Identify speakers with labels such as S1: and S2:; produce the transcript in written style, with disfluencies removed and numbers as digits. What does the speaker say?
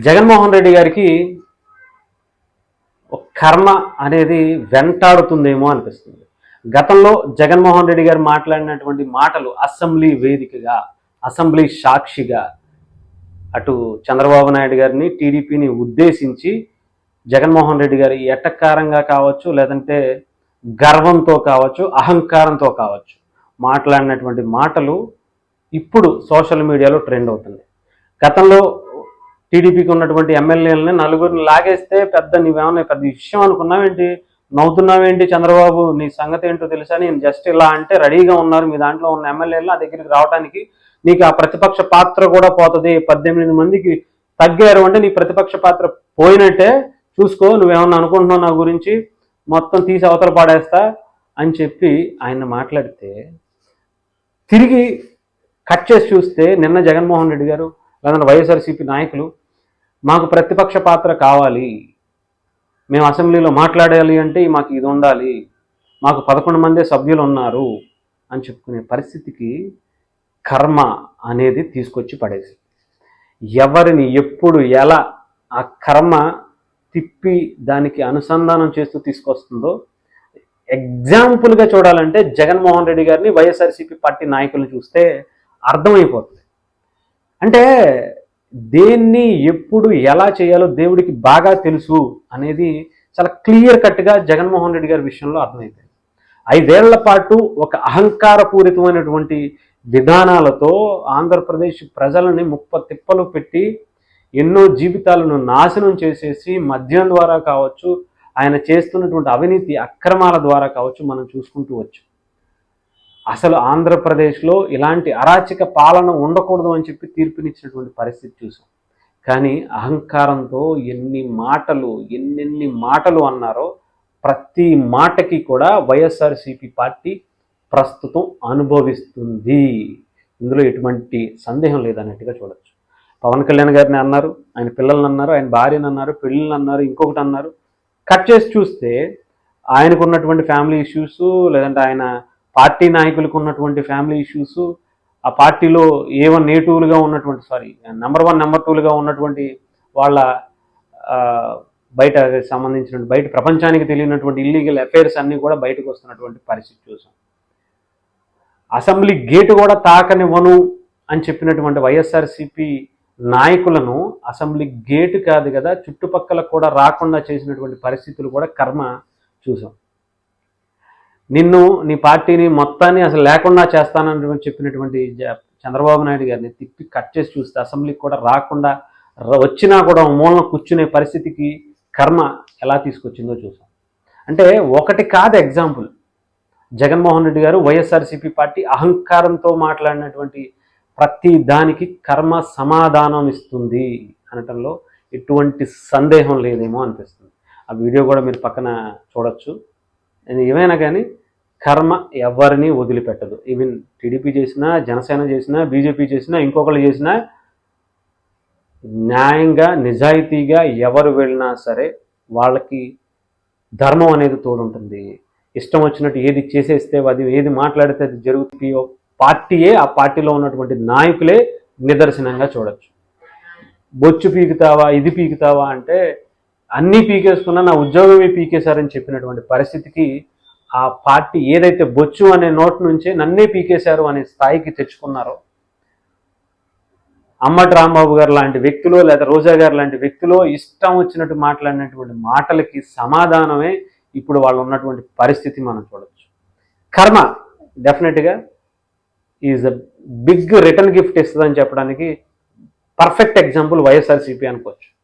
S1: జగన్మోహన్ రెడ్డి గారికి ఒక కర్మ అనేది వెంటాడుతుందేమో అనిపిస్తుంది. గతంలో జగన్మోహన్ రెడ్డి గారు మాట్లాడినటువంటి మాటలు అసెంబ్లీ వేదికగా, అసెంబ్లీ సాక్షిగా అటు చంద్రబాబు నాయుడు గారిని, టీడీపీని ఉద్దేశించి జగన్మోహన్ రెడ్డి గారి ఎటకారంగా కావచ్చు, లేదంటే గర్వంతో కావచ్చు, అహంకారంతో కావచ్చు మాట్లాడినటువంటి మాటలు ఇప్పుడు సోషల్ మీడియాలో ట్రెండ్ అవుతుంది. గతంలో టీడీపీకి ఉన్నటువంటి ఎమ్మెల్యేలని నలుగురిని లాగేస్తే నీవేమన్నా పెద్ద విషయం అనుకున్నావేంటి, నవ్వుతున్నావేంటి, చంద్రబాబు నీ సంగతి ఏంటో తెలుసా, నేను జస్ట్ ఇలా అంటే రెడీగా ఉన్నారు మీ దాంట్లో ఉన్న ఎమ్మెల్యేలు నా దగ్గరికి రావడానికి, నీకు ఆ ప్రతిపక్ష పాత్ర కూడా పోతుంది, 18 మందికి తగ్గారు అంటే నీ ప్రతిపక్ష పాత్ర పోయినట్టే, చూసుకో, నువ్వేమన్నా అనుకుంటున్నావు నా గురించి, మొత్తం తీసి అవతల పాడేస్తా అని చెప్పి ఆయన మాట్లాడితే, తిరిగి కట్ చేసి చూస్తే నిన్న జగన్మోహన్ రెడ్డి గారు లేదంటే వైఎస్ఆర్సీపీ నాయకులు మాకు ప్రతిపక్ష పాత్ర కావాలి, మేము అసెంబ్లీలో మాట్లాడాలి అంటే మాకు ఇది ఉండాలి, మాకు 11 మందే సభ్యులు ఉన్నారు అని చెప్పుకునే పరిస్థితికి కర్మ అనేది తీసుకొచ్చి పడేసి, ఎవరిని ఎప్పుడు ఎలా ఆ కర్మ తిప్పి దానికి అనుసంధానం చేస్తూ తీసుకొస్తుందో ఎగ్జాంపుల్గా చూడాలంటే జగన్మోహన్ రెడ్డి గారిని, వైఎస్ఆర్సీపీ పార్టీ నాయకులను చూస్తే అర్థమైపోతుంది. అంటే దేన్ని ఎప్పుడు ఎలా చేయాలో దేవుడికి బాగా తెలుసు అనేది చాలా క్లియర్ కట్గా జగన్మోహన్ రెడ్డి గారి విషయంలో అర్థమైపోయింది. 5 ఏళ్ల పాటు ఒక అహంకారపూరితమైనటువంటి విధానాలతో ఆంధ్రప్రదేశ్ ప్రజలని తిప్పలు పెట్టి ఎన్నో జీవితాలను నాశనం చేసేసి మద్యం ద్వారా కావచ్చు, ఆయన చేస్తున్నటువంటి అవినీతి అక్రమాల ద్వారా కావచ్చు మనం చూసుకుంటూ వచ్చు. అసలు ఆంధ్రప్రదేశ్లో ఇలాంటి అరాచక పాలన ఉండకూడదు అని చెప్పి తీర్పునిచ్చినటువంటి పరిస్థితి చూసాం. కానీ అహంకారంతో ఎన్నెన్ని మాటలు అన్నారో ప్రతి మాటకి కూడా వైఎస్ఆర్సీపీ పార్టీ ప్రస్తుతం అనుభవిస్తుంది. ఇందులో ఎటువంటి సందేహం లేదన్నట్టుగా చూడొచ్చు. పవన్ కళ్యాణ్ గారిని అన్నారు, ఆయన పిల్లల్ని అన్నారు, ఆయన భార్యను అన్నారు, పెళ్ళిళ్ళని అన్నారు, ఇంకొకటి అన్నారు. కట్ చేసి చూస్తే ఆయనకు ఉన్నటువంటి ఫ్యామిలీ ఇష్యూస్, లేదంటే ఆయన పార్టీ నాయకులకు ఉన్నటువంటి ఫ్యామిలీ ఇష్యూస్, ఆ పార్టీలో నేటివ్లుగా ఉన్నటువంటి నెంబర్ 1 నెంబర్ 2లుగా ఉన్నటువంటి వాళ్ళ బయట సంబంధించినటువంటి బయట ప్రపంచానికి తెలియనటువంటి ఇల్లీగల్ అఫైర్స్ అన్నీ కూడా బయటకు వస్తున్నటువంటి పరిస్థితి చూసాం. అసెంబ్లీ గేటు కూడా తాకనివ్వను అని చెప్పినటువంటి వైఎస్ఆర్సీపీ నాయకులను అసెంబ్లీ గేటు కాదు కదా చుట్టుపక్కల కూడా రాకుండా చేసినటువంటి పరిస్థితులు కూడా కర్మ చూసాం. నిన్ను, నీ పార్టీని మొత్తాన్ని అసలు లేకుండా చేస్తానని చెప్పినటువంటి చంద్రబాబు నాయుడు గారిని తిప్పి కట్ చేసి చూస్తే అసెంబ్లీకి కూడా రాకుండా, వచ్చినా కూడా మూలన కూర్చునే పరిస్థితికి కర్మ ఎలా తీసుకొచ్చిందో చూసాం. అంటే ఒకటి కాదు ఎగ్జాంపుల్, జగన్మోహన్ రెడ్డి గారు వైఎస్ఆర్సీపీ పార్టీ అహంకారంతో మాట్లాడినటువంటి ప్రతి దానికి కర్మ సమాధానం ఇస్తుంది అనటంలో ఎటువంటి సందేహం లేదేమో అనిపిస్తుంది. ఆ వీడియో కూడా మీరు పక్కన చూడొచ్చు. ఏమైనా కానీ కర్మ ఎవరిని వదిలిపెట్టదు. ఈవెన్ టీడీపీ చేసినా, జనసేన చేసినా, బీజేపీ చేసినా, ఇంకొకళ్ళు చేసినా న్యాయంగా నిజాయితీగా ఎవరు వెళ్ళినా సరే వాళ్ళకి ధర్మం అనేది తోడుంటుంది. ఇష్టం వచ్చినట్టు ఏది చేసేస్తే, ఏది మాట్లాడితే అది జరుగుతుంది పార్టీయే, ఆ పార్టీలో ఉన్నటువంటి నాయకులే నిదర్శనంగా చూడొచ్చు. బొచ్చు పీకుతావా, ఇది పీకుతావా అంటే అన్నీ పీకేసుకున్నా నా ఉద్యోగమే పీకేశారని చెప్పినటువంటి పరిస్థితికి ఆ పార్టీ ఏదైతే బొచ్చు అనే నోట్ నుంచే నన్నే పీకేశారు అనే స్థాయికి తెచ్చుకున్నారో, అమ్మటి రాంబాబు గారు లాంటి వ్యక్తులు లేదా రోజా గారు లాంటి వ్యక్తులు ఇష్టం వచ్చినట్టు మాట్లాడినటువంటి మాటలకి సమాధానమే ఇప్పుడు వాళ్ళు ఉన్నటువంటి పరిస్థితి మనం చూడొచ్చు. కర్మ డెఫినెట్గా is a big return gift ఇస్తుందని చెప్పడానికి పర్ఫెక్ట్ ఎగ్జాంపుల్ వైఎస్ఆర్సీపీ అనుకోవచ్చు.